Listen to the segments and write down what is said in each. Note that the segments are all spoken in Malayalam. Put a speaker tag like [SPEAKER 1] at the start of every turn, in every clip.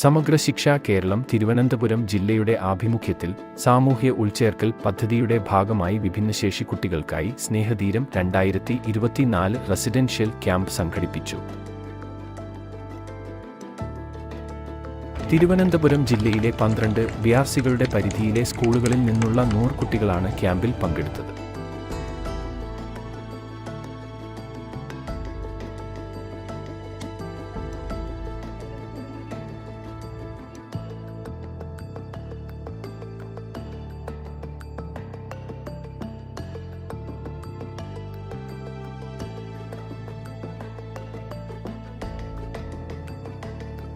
[SPEAKER 1] സമഗ്ര ശിക്ഷാ കേരളം തിരുവനന്തപുരം ജില്ലയുടെ ആഭിമുഖ്യത്തിൽ സാമൂഹ്യ ഉൾച്ചേർക്കൽ പദ്ധതിയുടെ ഭാഗമായി വിഭിന്നശേഷി കുട്ടികൾക്കായി സ്നേഹതീരം 2024 റെസിഡൻഷ്യൽ ക്യാമ്പ് സംഘടിപ്പിച്ചു. തിരുവനന്തപുരം ജില്ലയിലെ 12 ബിആർസികളുടെ പരിധിയിലെ സ്കൂളുകളിൽ നിന്നുള്ള 100 കുട്ടികളാണ് ക്യാമ്പിൽ പങ്കെടുത്തത്.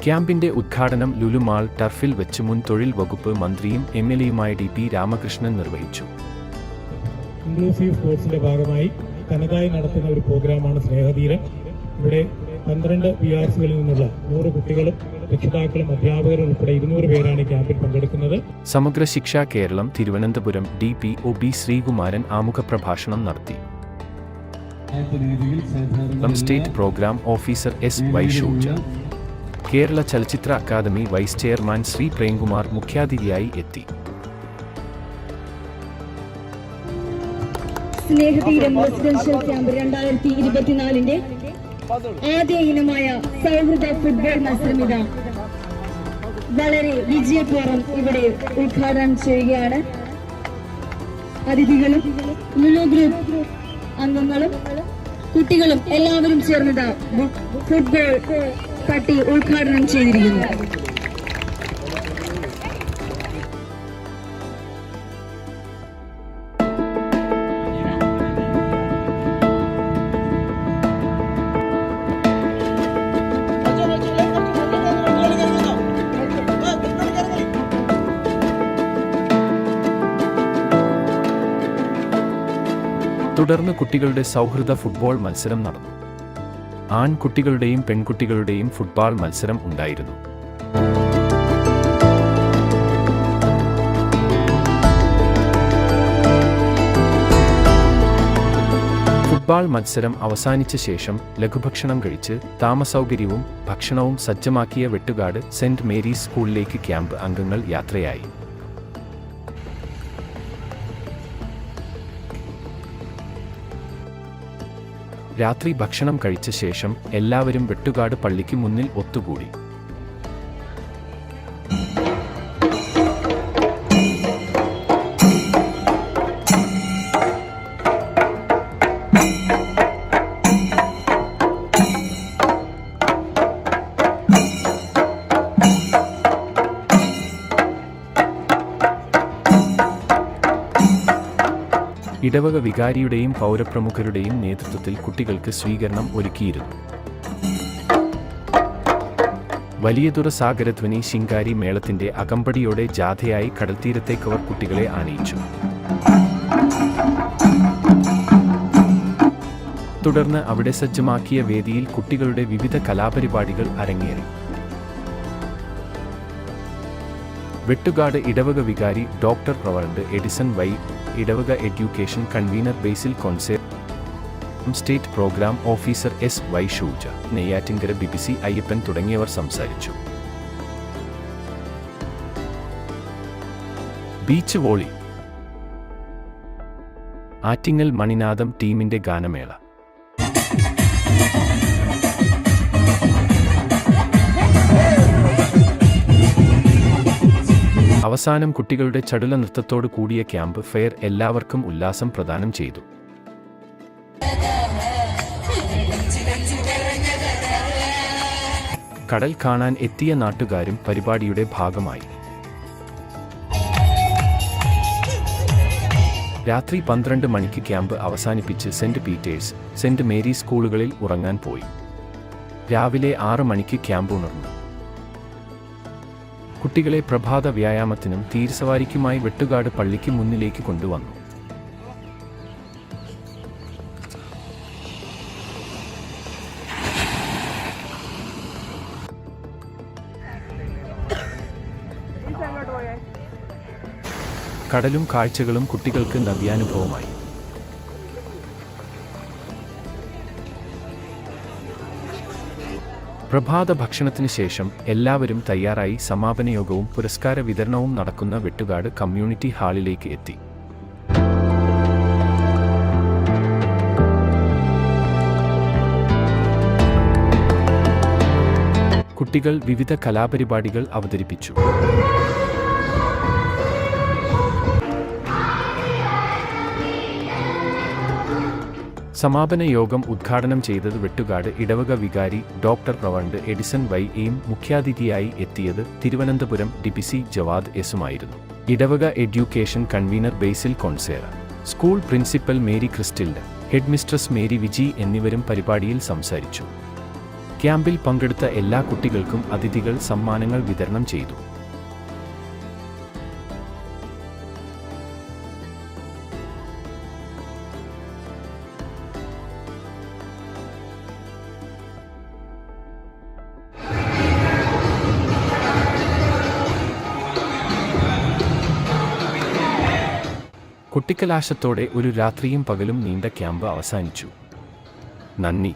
[SPEAKER 1] ക്യാമ്പിന്റെ ഉദ്ഘാടനം ലുലു മാൾ ടർഫിൽ വെച്ച് മുൻ തൊഴിൽ വകുപ്പ് മന്ത്രിയും എംഎൽഎയുമായ ടി.പി. രാമകൃഷ്ണൻ നിർവഹിച്ചു.
[SPEAKER 2] ഇൻക്ലൂസീവ് സ്പോർട്സിന്റെ ഭാഗമായി തനതായി നടത്തുന്ന ഒരു പ്രോഗ്രാമാണ് സ്നേഹതീരം. ഇവിടെ 12 ബിആർസികളിൽ നിന്നുള്ള 100 കുട്ടികളും രക്ഷിതാക്കളും അധ്യാപകരും ഉൾപ്പെടെ 200 പേരാണ് ക്യാമ്പിൽ പങ്കെടുക്കുന്നത്.
[SPEAKER 1] സമഗ്ര ശിക്ഷാ കേരളം തിരുവനന്തപുരം DPO ശ്രീകുമാരൻ ആമുഖ പ്രഭാഷണം നടത്തി. State programme officer S.Y. Shuja, Kerala ചലച്ചിത്ര academy vice chairman Shri Premkumar മുഖ്യാതിഥിയായി എത്തി.
[SPEAKER 3] സ്നേഹതീരം റെസിഡൻഷ്യൽ ക്യാമ്പ് 2024 ആദ്യ ഇനമായ സൗഹൃദ ഫുട്ബോൾ മത്സരം വളരെ വിജയപൂർവ്വം ഇവിടെ ഉദ്ഘാടനം ചെയ്യുകയാണ്. അതിഥികളും ലുലു ഗ്രൂപ്പ് അംഗങ്ങളും കുട്ടികളും എല്ലാവരും ചേർന്നത് ഫുട്ബോൾ പട്ടി ഉദ്ഘാടനം ചെയ്തിരിക്കുന്നു.
[SPEAKER 1] തുടർന്ന് കുട്ടികളുടെ സൗഹൃദ ഫുട്ബോൾ മത്സരം നടന്നു. ആൺകുട്ടികളുടെയും പെൺകുട്ടികളുടെയും ഫുട്ബോൾ മത്സരം ഉണ്ടായിരുന്നു. ഫുട്ബോൾ മത്സരം അവസാനിച്ച ശേഷം ലഘുഭക്ഷണം കഴിച്ച് താമസസൗകര്യവും ഭക്ഷണവും സജ്ജമാക്കിയ വെട്ടുകാട് സെന്റ് മേരീസ് സ്കൂളിലേക്ക് ക്യാമ്പ് അംഗങ്ങൾ യാത്രയായി. രാത്രി ഭക്ഷണം കഴിച്ച ശേഷം എല്ലാവരും വെട്ടുകാട് പള്ളിക്ക് മുന്നിൽ ഒത്തുകൂടി. ഇടവക വികാരിയുടെയും പൗരപ്രമുഖരുടെയും നേതൃത്വത്തിൽ കുട്ടികൾക്ക് സ്വീകരണം ഒരുക്കിയിരുന്നു. വലിയതുറ സാഗരധ്വനി ശിങ്കാരി മേളത്തിന്റെ അകമ്പടിയോടെ ജാഥയായി കടൽത്തീരത്തേക്കവർ കുട്ടികളെ ആനയിച്ചു. തുടർന്ന് അവിടെ സജ്ജമാക്കിയ വേദിയിൽ കുട്ടികളുടെ വിവിധ കലാപരിപാടികൾ അരങ്ങേറി. വെട്ടുകാട് ഇടവക വികാരി ഡോക്ടർ റവറണ്ട് എഡിസൺ വൈ, ഇടവക education convener Basil Conse, state programme officer S.Y. Shuja, Neyyattinkara BBC Ayyappan തുടങ്ങിയവർ സംസാരിച്ചു. ബീച്ച് വോളി, ആറ്റിങ്ങൽ മണിനാഥം ടീമിന്റെ ഗാനമേള. അവസാനം കുട്ടികളുടെ ചടുല നൃത്തത്തോടു കൂടിയ ക്യാമ്പ് ഫെയർ എല്ലാവർക്കും ഉല്ലാസം പ്രദാനം ചെയ്തു. കടൽ കാണാൻ എത്തിയ നാട്ടുകാരും പരിപാടിയുടെ ഭാഗമായി. രാത്രി 12 മണിക്ക് ക്യാമ്പ് അവസാനിപ്പിച്ച് സെന്റ് പീറ്റേഴ്സ്, സെന്റ് മേരീസ് സ്കൂളുകളിൽ ഉറങ്ങാൻ പോയി. രാവിലെ 6 മണിക്ക് ക്യാമ്പ് ഉണർന്നു. കുട്ടികളെ പ്രഭാത വ്യായാമത്തിനും തീരസവാരിക്കുമായി വെട്ടുകാട് പള്ളിക്ക് മുന്നിലേക്ക് കൊണ്ടുവന്നു. കടലും കാഴ്ചകളും കുട്ടികൾക്ക് നവ്യാനുഭവമായി. പ്രഭാത ഭക്ഷണത്തിന് ശേഷം എല്ലാവരും തയ്യാറായി സമാപന യോഗവും പുരസ്കാര വിതരണവും നടക്കുന്ന വെട്ടുകാട് കമ്മ്യൂണിറ്റി ഹാളിലേക്ക് എത്തി. കുട്ടികൾ വിവിധ കലാപരിപാടികൾ അവതരിപ്പിച്ചു. സമാപന യോഗം ഉദ്ഘാടനം ചെയ്തത് വെട്ടുകാട് ഇടവക വികാരി ഡോക്ടർ റവറൻഡ് എഡിസൺ വൈ എയും മുഖ്യാതിഥിയായി എത്തിയത് തിരുവനന്തപുരം ഡിപിസി ജവാദ് എസുമായിരുന്നു. ഇടവക education convener Basil Consera, school principal Mary Christild, head mistress Mary Viji എന്നിവരും പരിപാടിയിൽ സംസാരിച്ചു. ക്യാമ്പിൽ പങ്കെടുത്ത എല്ലാ കുട്ടികൾക്കും അതിഥികൾ സമ്മാനങ്ങൾ വിതരണം ചെയ്തു. കുട്ടിക്കലാശത്തോടെ ഒരു രാത്രിയും പകലും നീണ്ട ക്യാമ്പ് അവസാനിച്ചു. നന്ദി.